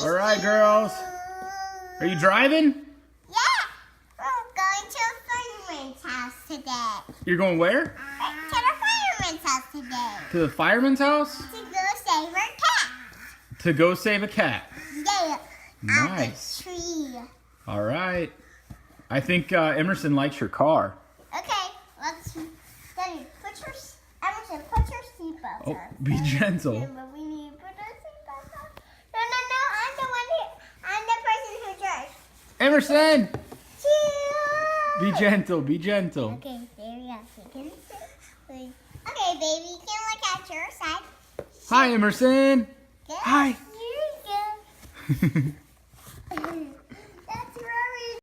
All right, girls. Are you driving? Yeah. We're going to a fireman's house today. You're going where? To the fireman's house today. To the fireman's house? To go save our cat. To go save a cat. Yeah. Nice. At the tree. All right. I think Emerson likes your car. Okay, Daddy, Emerson, put your seatbelt Oh, on. be gentle. Remember, we need to put our seatbelt on. No, I'm the one I'm the person who drives. Emerson! Chill. Be gentle, be gentle. Okay, there we go. Okay, baby, you can look at your side. Hi, Emerson. Good. Hi. Here you go.